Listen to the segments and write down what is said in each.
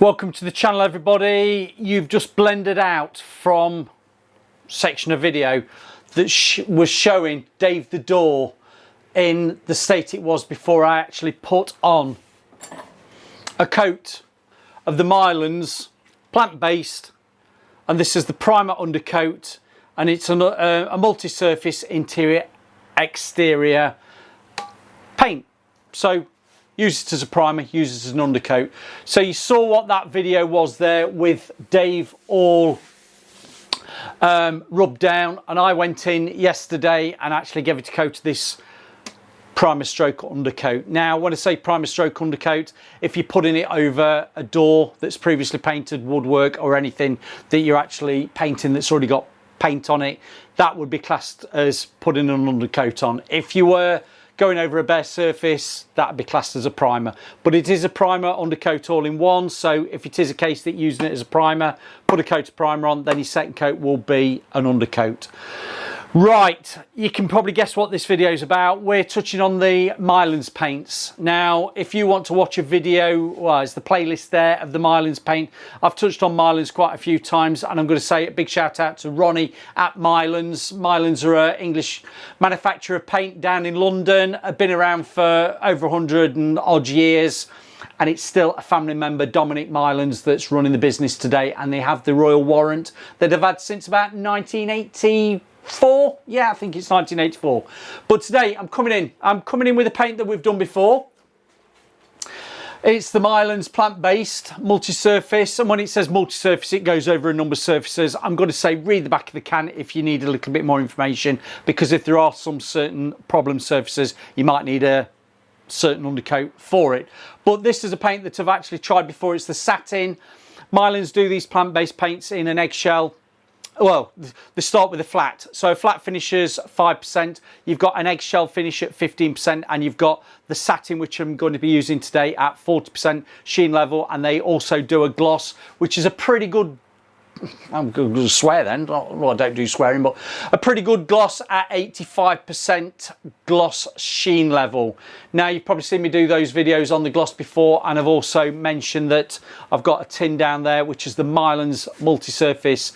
Welcome to the channel, everybody. You've just blended out from section of video that was showing Dave the door in the state it was before I actually put on a coat of the Mylands Plant-Based, and this is the primer undercoat, and it's a multi-surface interior exterior paint. So use it as a primer, use it as an undercoat. So you saw what that video was there with Dave all rubbed down, and I went in yesterday and actually gave it a coat of this primer stroke undercoat. Now when I say primer stroke undercoat, if you're putting it over a door that's previously painted, woodwork or anything that you're actually painting that's already got paint on it, that would be classed as putting an undercoat on. If you were going over a bare surface, that would be classed as a primer. But it is a primer undercoat all in one, so if it is a case that you're using it as a primer, put a coat of primer on, then your second coat will be an undercoat. Right, you can probably guess what this video is about. We're touching on the Mylands paints. Now, if you want to watch a video, well, it's the playlist there of the Mylands paint. I've touched on Mylands quite a few times, and I'm going to say a big shout out to Ronnie at Mylands. Mylands are an English manufacturer of paint down in London. Have been around for over 100 and odd years. And it's still a family member, Dominic Mylands, that's running the business today, and they have the royal warrant that they've had since about 1984. Yeah, I think it's 1984. But today I'm coming in with a paint that we've done before. It's the Mylands Plant-Based multi-surface, and when it says multi-surface it goes over a number of surfaces. I'm going to say read the back of the can if you need a little bit more information, because if there are some certain problem surfaces you might need a certain undercoat for it. But this is a paint that I've actually tried before. It's the satin. Mylands do these plant-based paints in an eggshell. Well, they start with a flat. So flat finishes 5%. You've got an eggshell finish at 15%, and you've got the satin, which I'm going to be using today, at 40% sheen level. And they also do a gloss, which is a pretty good, I'm going to swear then, well, I don't do swearing, but a pretty good gloss at 85% gloss sheen level. Now, you've probably seen me do those videos on the gloss before, and I've also mentioned that I've got a tin down there, which is the Mylands multi-surface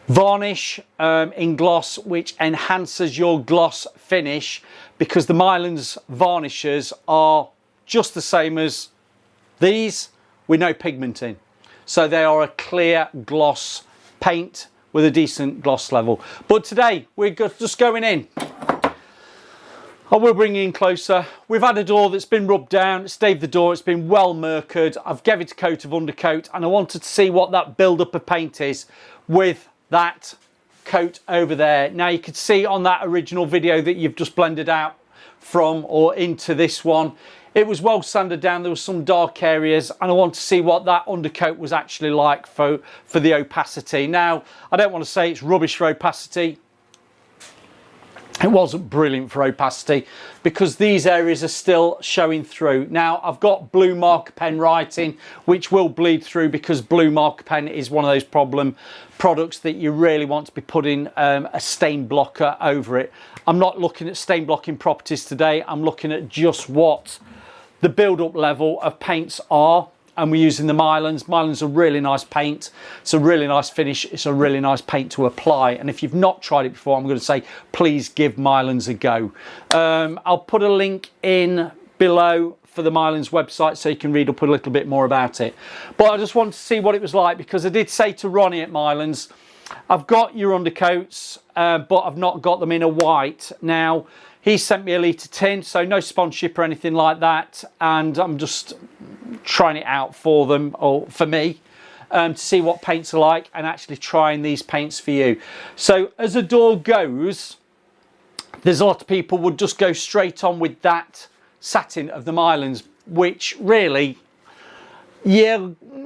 varnish in gloss, which enhances your gloss finish, because the Mylands varnishes are just the same as these with no pigment in. So they are a clear gloss paint with a decent gloss level. But today we're just going in. I will bring you in closer. We've had a door that's been rubbed down, staved the door, it's been well mercured. I've given it a coat of undercoat, and I wanted to see what that build-up of paint is with that coat over there. Now you could see on that original video that you've just blended out from or into this one, it was well sanded down. There were some dark areas, and I want to see what that undercoat was actually like for the opacity. Now, I don't want to say it's rubbish for opacity. It wasn't brilliant for opacity, because these areas are still showing through. Now, I've got blue marker pen writing, which will bleed through, because blue marker pen is one of those products that you really want to be putting a stain blocker over it. I'm not looking at stain blocking properties today. I'm looking at just what the build-up level of paints are, and we're using the Mylands. Mylands are a really nice paint. It's a really nice finish. It's a really nice paint to apply. And if you've not tried it before, I'm going to say, please give Mylands a go. I'll put a link in below for the Mylands website so you can read up a little bit more about it. But I just wanted to see what it was like, because I did say to Ronnie at Mylands, I've got your undercoats, but I've not got them in a white. Now, he sent me a litre tin, so no sponsorship or anything like that, and I'm just trying it out for them, or for me, to see what paints are like, and actually trying these paints for you. So as a door goes, there's a lot of people would just go straight on with that satin of the Mylands, which really, yeah,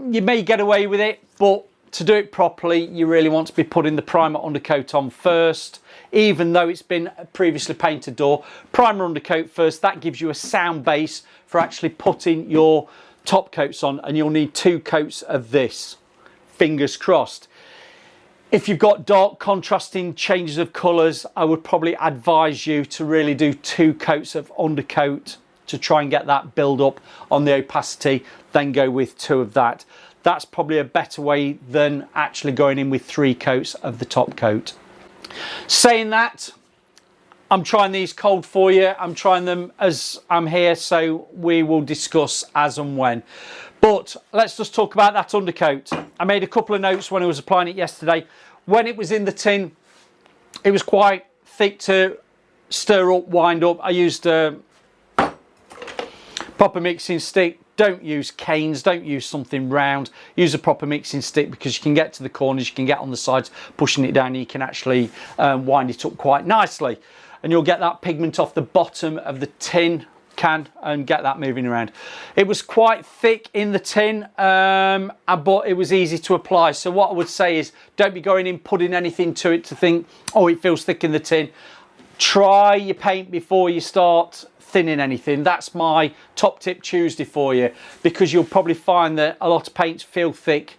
you may get away with it, but to do it properly, you really want to be putting the primer undercoat on first, even though it's been a previously painted door. Primer undercoat first, that gives you a sound base for actually putting your top coats on, and you'll need 2 coats of this, fingers crossed. If you've got dark contrasting changes of colours, I would probably advise you to really do 2 coats of undercoat to try and get that build up on the opacity, then go with 2 of that. that's probably a better way than actually going in with 3 coats of the top coat. Saying that, I'm trying these cold for you. I'm trying them as I'm here, so we will discuss as and when. But let's just talk about that undercoat. I made a couple of notes when I was applying it yesterday. When it was in the tin, it was quite thick to stir up, wind up. I used a proper mixing stick. Don't use canes, don't use something round. Use a proper mixing stick, because you can get to the corners, you can get on the sides, pushing it down, and you can actually wind it up quite nicely. And you'll get that pigment off the bottom of the tin can and get that moving around. It was quite thick in the tin, but it was easy to apply. So what I would say is, don't be going in putting anything to it to think, oh, it feels thick in the tin. Try your paint before you start thinning anything. That's my top tip Tuesday for you, because you'll probably find that a lot of paints feel thick,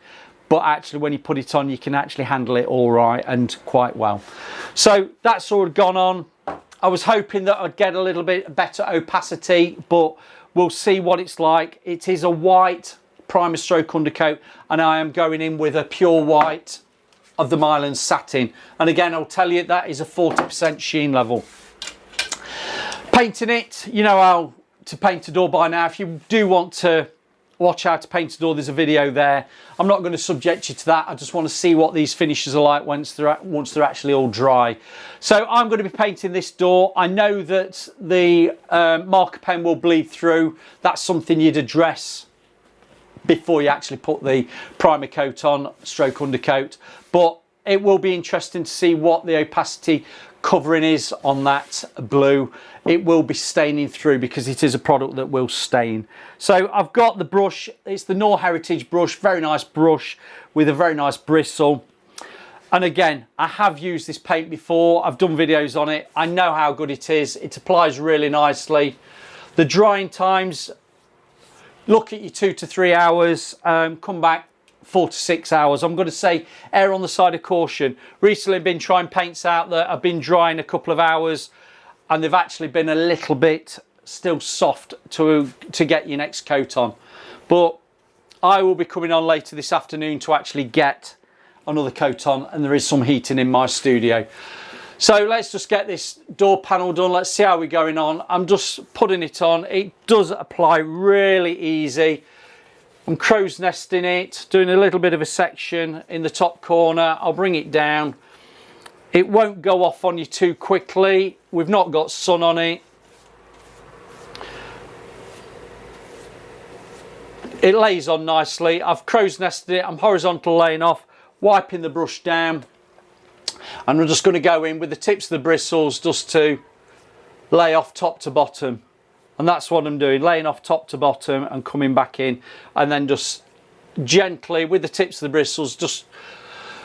but actually when you put it on, you can actually handle it all right and quite well. So that's all gone on. I was hoping that I'd get a little bit better opacity, but we'll see what it's like. It is a white primer stroke undercoat, and I am going in with a pure white of the Mylands Satin. And again, I'll tell you, that is a 40% sheen level. Painting it, you know how to paint a door by now. If you do want to watch how to paint a door, there's a video there. I'm not going to subject you to that. I just want to see what these finishes are like once they're actually all dry. So I'm going to be painting this door. I know that the marker pen will bleed through. That's something you'd address before you actually put the primer coat on, stroke undercoat. But it will be interesting to see what the opacity covering is on that blue. It will be staining through, because it is a product that will stain. So I've got the brush. It's the Knorr Heritage brush, very nice brush with a very nice bristle. And again, I have used this paint before. I've done videos on it. I know how good it is. It applies really nicely. The drying times, look at your 2 to 3 hours, come back 4 to 6 hours. I'm going to say err on the side of caution. Recently I've been trying paints out that have been drying a couple of hours, and they've actually been a little bit still soft to get your next coat on. But I will be coming on later this afternoon to actually get another coat on, and there is some heating in my studio. So let's just get this door panel done. Let's see how we're going on. I'm just putting it on. It does apply really easy. I'm crow's nesting it, doing a little bit of a section in the top corner. I'll bring it down. It won't go off on you too quickly. We've not got sun on it. It lays on nicely. I've crow's nested it. I'm horizontal laying off, wiping the brush down. And I'm just going to go in with the tips of the bristles just to lay off top to bottom. And that's what I'm doing, laying off top to bottom and coming back in, and then just gently with the tips of the bristles just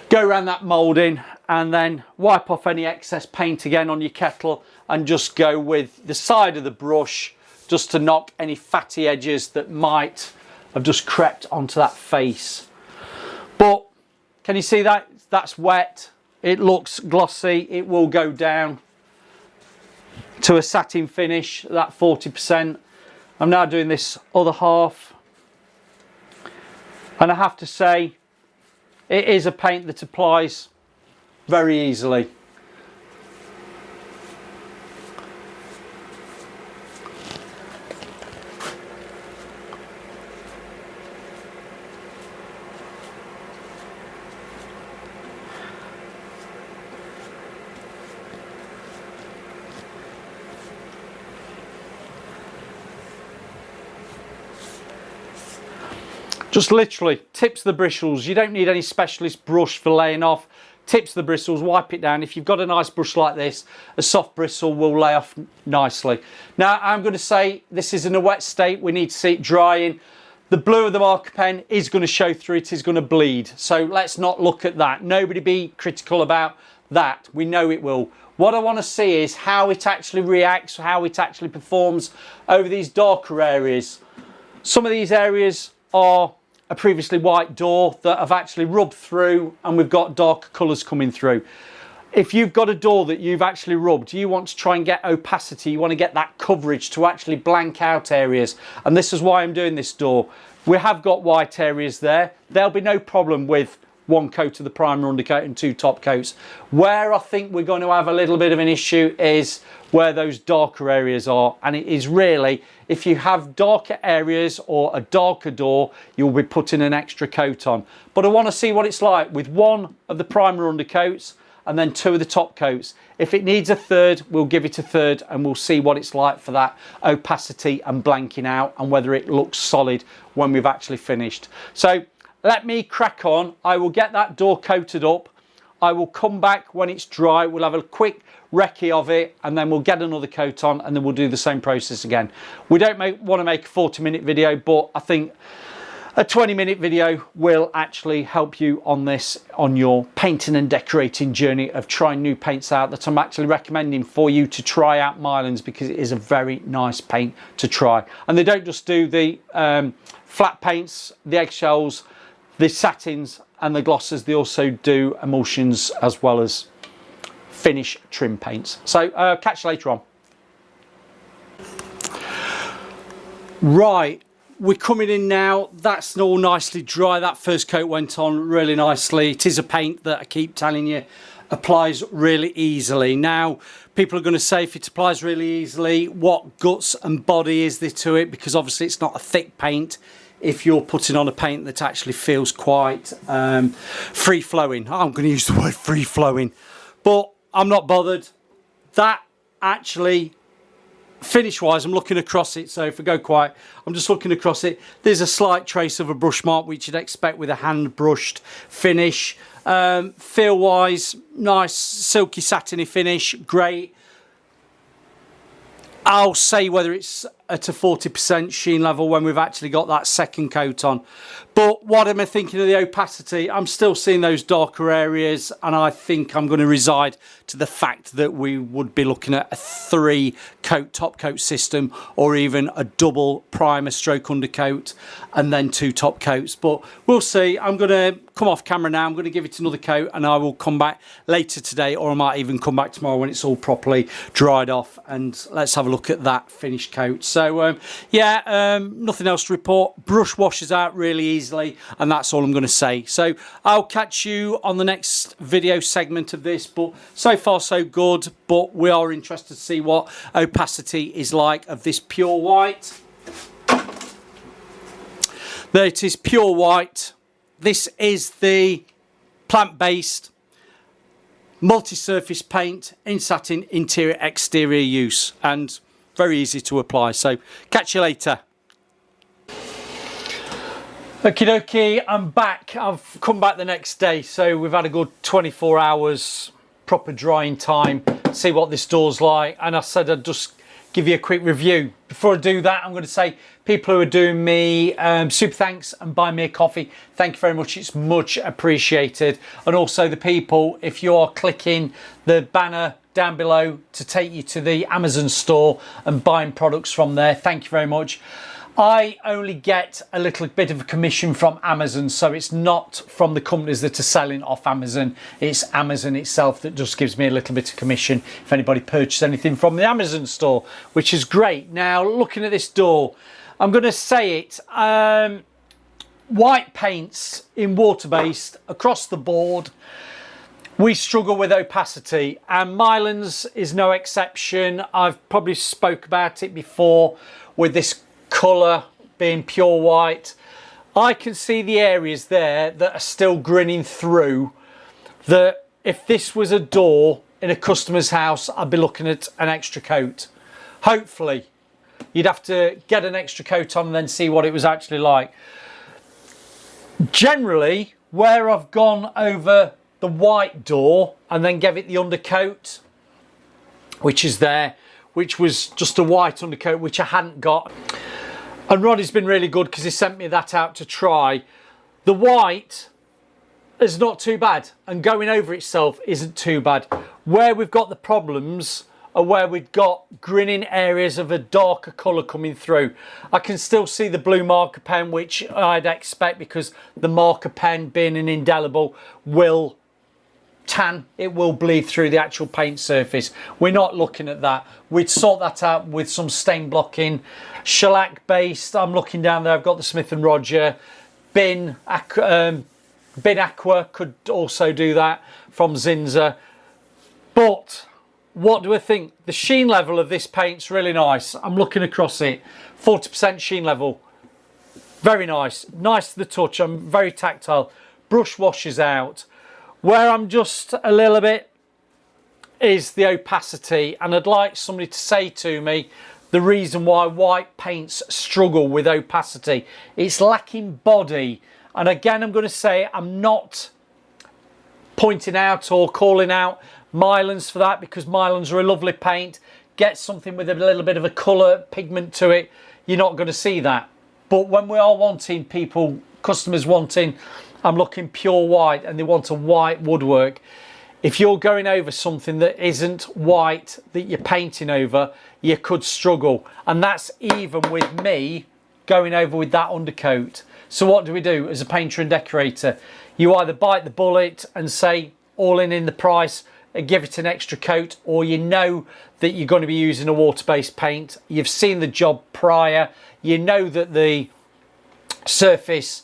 go around that moulding, and then wipe off any excess paint again on your kettle, and just go with the side of the brush just to knock any fatty edges that might have just crept onto that face. But can you see that? That's wet. It looks glossy. It will go down to a satin finish, that 40%. I'm now doing this other half, and I have to say it is a paint that applies very easily. Just literally tips the bristles. You don't need any specialist brush for laying off. Tips the bristles, wipe it down. If you've got a nice brush like this, a soft bristle will lay off nicely. Now I'm going to say this is in a wet state. We need to see it drying. The blue of the marker pen is going to show through. It is going to bleed. So let's not look at that. Nobody be critical about that. We know it will. What I want to see is how it actually reacts, how it actually performs over these darker areas. Some of these areas are a previously white door that I've actually rubbed through, and we've got darker colours coming through. If you've got a door that you've actually rubbed, you want to try and get opacity, you want to get that coverage to actually blank out areas, and this is why I'm doing this door. We have got white areas there. There'll be no problem with one coat of the primer undercoat and 2 top coats. Where I think we're going to have a little bit of an issue is where those darker areas are, and it is really, if you have darker areas or a darker door, you'll be putting an extra coat on. But I want to see what it's like with 1 of the primer undercoats and then 2 of the top coats. If it needs a 3rd, we'll give it a 3rd, and we'll see what it's like for that opacity and blanking out, and whether it looks solid when we've actually finished. So let me crack on. I will get that door coated up. I will come back when it's dry. We'll have a quick recce of it, and then we'll get another coat on, and then we'll do the same process again. We don't want to make a 40-minute video, but I think a 20-minute video will actually help you on this, on your painting and decorating journey of trying new paints out, that I'm actually recommending for you to try out Mylands, because it is a very nice paint to try. And they don't just do the flat paints, the eggshells, the satins and the glosses. They also do emulsions as well as finish trim paints. So catch you later on. Right, we're coming in now. That's all nicely dry. That first coat went on really nicely. It is a paint that I keep telling you applies really easily. Now, people are going to say, if it applies really easily, what guts and body is there to it? Because obviously it's not a thick paint. If you're putting on a paint that actually feels quite free-flowing. I'm going to use the word free-flowing, but I'm not bothered. That actually, finish-wise, I'm looking across it, so if I go quiet, I'm just looking across it. There's a slight trace of a brush mark, which you'd expect with a hand-brushed finish. Feel-wise, nice silky satiny finish, great. I'll say whether it's at a 40% sheen level when we've actually got that second coat on. But what am I thinking of the opacity? I'm still seeing those darker areas, and I think I'm going to reside to the fact that we would be looking at a 3 coat top coat system, or even a double primer stroke undercoat and then 2 top coats. But we'll see. I'm going to come off camera now. I'm going to give it another coat, and I will come back later today, or I might even come back tomorrow when it's all properly dried off, and let's have a look at that finished coat. So yeah, nothing else to report. Brush washes out really easily, and that's all I'm going to say. So I'll catch you on the next video segment of this, but so far so good. But we are interested to see what opacity is like of this pure white. There it is, pure white. This is the plant-based multi-surface paint in satin, interior exterior use, and very easy to apply. So catch you later. Okie dokie, I'm back. I've come back the next day, so we've had a good 24 hours proper drying time, see what this door's like, and I said I'd just give you a quick review. Before I do that, I'm going to say, people who are doing me super thanks and buy me a coffee, thank you very much. It's much appreciated. And also the people, if you are clicking the banner down below to take you to the Amazon store and buying products from there, thank you very much. I only get a little bit of a commission from Amazon, so it's not from the companies that are selling off Amazon. It's Amazon itself that just gives me a little bit of commission if anybody purchases anything from the Amazon store, which is great. Now, looking at this door, I'm going to say it. White paints in water-based across the board, we struggle with opacity, and Mylands is no exception. I've probably spoke about it before with this colour being pure white. I can see the areas there that are still grinning through, that if this was a door in a customer's house, I'd be looking at an extra coat. Hopefully. You'd have to get an extra coat on and then see what it was actually like. Generally, where I've gone over the white door and then gave it the undercoat, which is there, which was just a white undercoat, which I hadn't got. And Roddy's been really good because he sent me that out to try. The white is not too bad, and going over itself isn't too bad. Where we've got the problems are where we've got grinning areas of a darker colour coming through. I can still see the blue marker pen, which I'd expect because the marker pen being an indelible will tan, it will bleed through the actual paint surface. We're not looking at that. We'd sort that out with some stain blocking, shellac based. I'm looking down there, I've got the Smith & Roger. Bin Aqua could also do that from Zinza. But what do I think? The sheen level of this paint's really nice. I'm looking across it, 40% sheen level. Very nice, nice to the touch. I'm very tactile. Brush washes out. Where I'm just a little bit is the opacity, and I'd like somebody to say to me the reason why white paints struggle with opacity. It's lacking body. And again, I'm going to say I'm not pointing out or calling out Mylands for that, because Mylands are a lovely paint. Get something with a little bit of a colour pigment to it, you're not going to see that. But when we are wanting customers wanting, I'm looking pure white and they want a white woodwork. If you're going over something that isn't white that you're painting over, you could struggle. And that's even with me going over with that undercoat. So what do we do as a painter and decorator? You either bite the bullet and say all in the price and give it an extra coat, or you know that you're going to be using a water-based paint. You've seen the job prior. You know that the surface,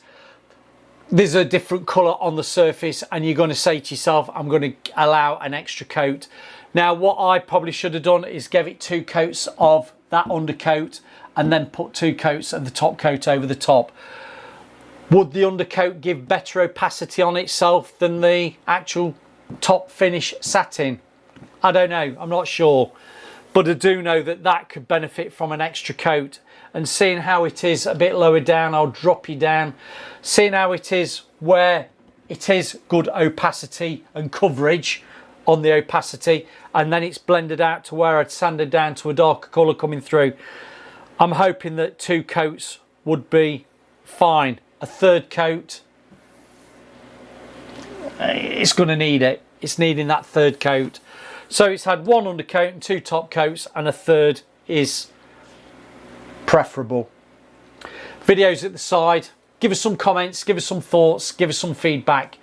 there's a different colour on the surface, and you're going to say to yourself, I'm going to allow an extra coat. Now, what I probably should have done is give it 2 coats of that undercoat and then put 2 coats of the top coat over the top. Would the undercoat give better opacity on itself than the actual top finish satin? I don't know, I'm not sure. But I do know that that could benefit from an extra coat. And seeing how it is a bit lower down, I'll drop you down. Seeing how it is where it is good opacity and coverage on the opacity, and then it's blended out to where I'd sanded down to a darker colour coming through. I'm hoping that 2 coats would be fine. A 3rd coat, it's going to need it. It's needing that 3rd coat. So it's had 1 undercoat and 2 top coats, and a 3rd is preferable. Videos at the side. Give us some comments, give us some thoughts, give us some feedback.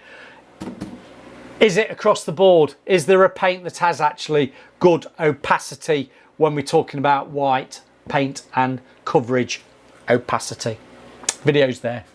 Is it across the board? Is there a paint that has actually good opacity when we're talking about white paint and coverage opacity? Videos there.